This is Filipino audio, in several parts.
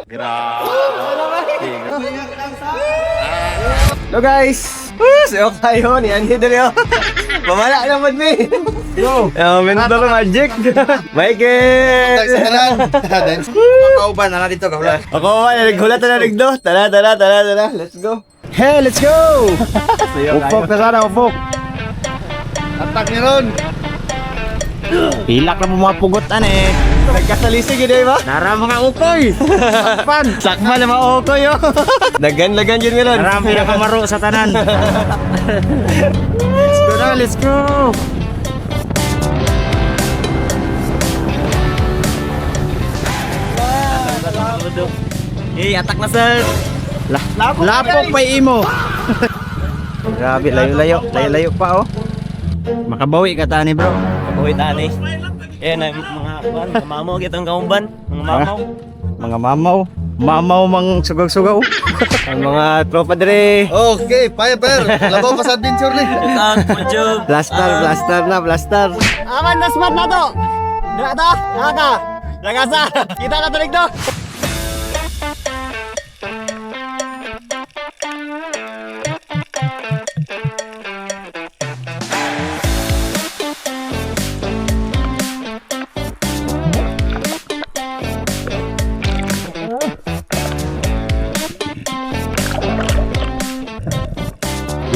Hello guys! Sayo kayo ni Andy Dario. Pamala naman mi. Yo! Mental magic. Michael! Kauban na dito kauban. Ako ba, naghulat na nagdo. Tara. Let's go. Hey, let's go! Upok na sana, upok. Atak ni Ron. Pilak na mo mga pugutan eh. Nagkasalisi gini ba? Nara mga ukoy. Sakpan. Sakma na mga okoy yo. Lagan yun meron. Nara pinakamaro sa tanan. Let's go. Atak na sir. Lapok pa imo. Grabe, layo pa oh. Makabawi ka tani bro. Uy, tani. Ayan ang mga mamaw kitang kaumban. Mga mamaw. Mga mamaw. Mamaw mang sugaw-sugaw. Ang mga tropa dire. Okay, Piper. Labaw pa sa adventure ni. Blaster. Aman na smart na to. Dira to. Aka. Lagasa. Kita na tulig to.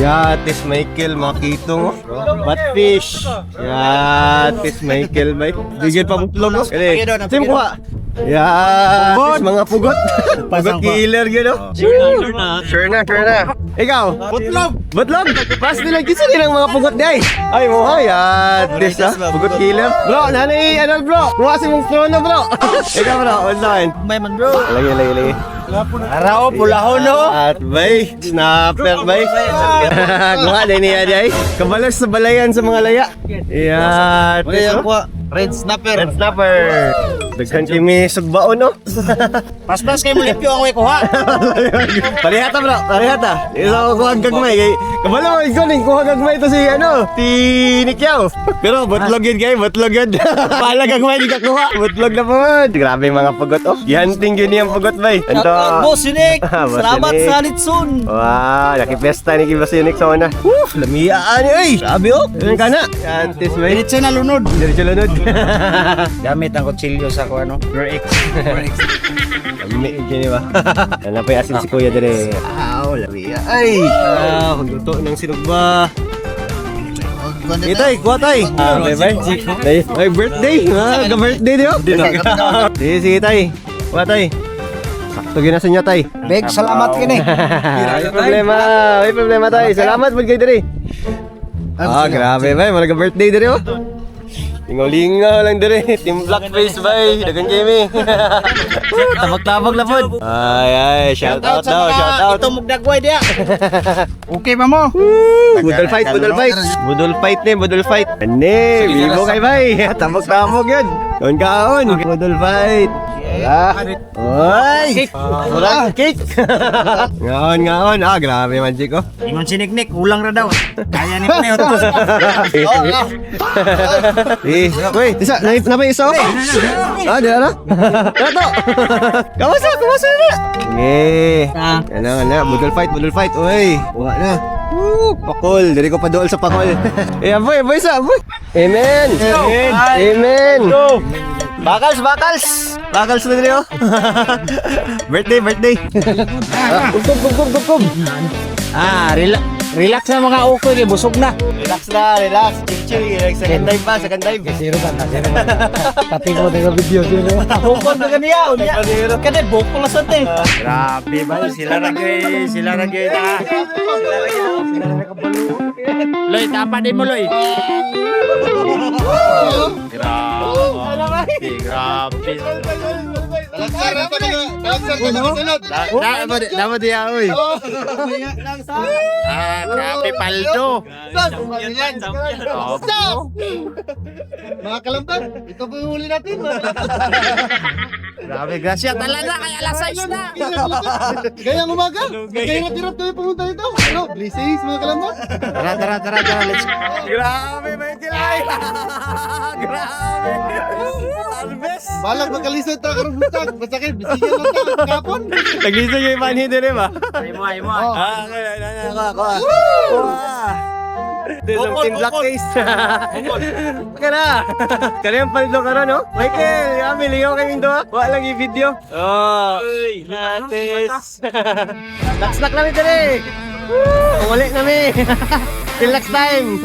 Yatis Michael, makitong batfish. Yatis Michael, bay. Bigyan pa mutlog oh. Kali. Sim kuha. Yatis mga pugot. Pugot killer gino. Sure na. Ikaw? Butlog. Pas nila gisa din ang mga pugot day. Ay mo ha, yatis ah. Pugot killer. Bro, nani ano bro? Kuha si mong trono bro. Ikaw bro, online. May man bro. Lagi. Arao pulahon no. At bay, snapper bay. Kuha din niya day. Kabalas sa balayan sa mga laya. Yan. Red snapper. Red snapper. Daghan kimi sugbaon no. Pas kay mo lipyo ang way kuha. Parihata bro, parihata. Isa ko kuha gagmay kay kabalo ikaw ning kuha gagmay to si ano, Tinikyaw. Pero butlog yun kay, butlog yun. Pala gagmay di ka kuha. Butlog na po. Grabe mga pugot oh. Gihanting yun yung pugot bay. Ito. Boss Unique. Salamat sa litson. Wow, nakipesta ni Boss Unique sa una. Lamiyaan eh. Grabe oh. Ano ka na? Antes bay. Diretso na lunod. Diretso lunod. Gamit ang kutsilyo sa ko ano. Rex. Lami gini ba? Ano pa asin si Kuya dire. Lamiya. Ay. Pagluto ng sinugba. Itay, kuha tay. Bye. Ay, birthday. Ka-birthday niyo? Sige, tay. Kuha tay. Sakto gina sa inyo, tay. Beg, salamat kini. May problema, tay. Salamat, mag kayo dire. Grabe, bay. Malaga birthday dire, oh. Lingaw-lingaw lang dire. Team Blackface, bay. Dagan Jamie. Tabag-tabag na po. Ay, shout out daw, shout out. Ito mugdagway dia. Okay pa mo? Budol fight. Budol fight. Ani, bibo kay bay. Tabag-tabag yun. Kaon. Budol fight. Oy! Wala kick. Ngaon. Grabe magic oh. Ingon siniknik, ulang ra daw. Kaya ni Peo to. Wait, isa, napay isa oh. Di na. Tato. Kamusta na? Ano, budol fight. Oy, wala na. Pakol, diri ko pa dool sa pakol. Boy, sa boy. Amen. Bakals na diri oh. Birthday. Kum. Relax na mga ukoy, kay busog na. Relax. Chill. Second dive. Zero ka na. Pati ko ng video zero. Bukod na kaniya. Kada bukod na sa te. Grabe ba? Sila na na. Loy, tapa din mo, Loy. Grabe. Dapat dia, uy. Grabe, paldo. Mga kalamtan, ito po yung huli natin. Grabe, grasya talaga kay alas 6 na. Gayang umaga. Nagkahirap-hirap kami pumunta dito. Ano, blessings mga kalambot. Tara, let's go. Grabe, Michael ay. Grabe. Harvest. Balag magkalisod ta karong butag. Masakit, bisigan lang ta kapon. Naglisa yung imanhin din eh ba? Oh. Ako. Team Black Case. Kana. Kana yung paldo ka ron, no? Michael, kami ligaw kaming doha. Wala lang yung video. Oh. Natis. Lax-lax namin dali. Wala namin. Relax time.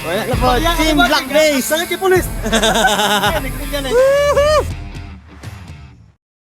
Wala na po. Team Black Case. Sakit yung pulis.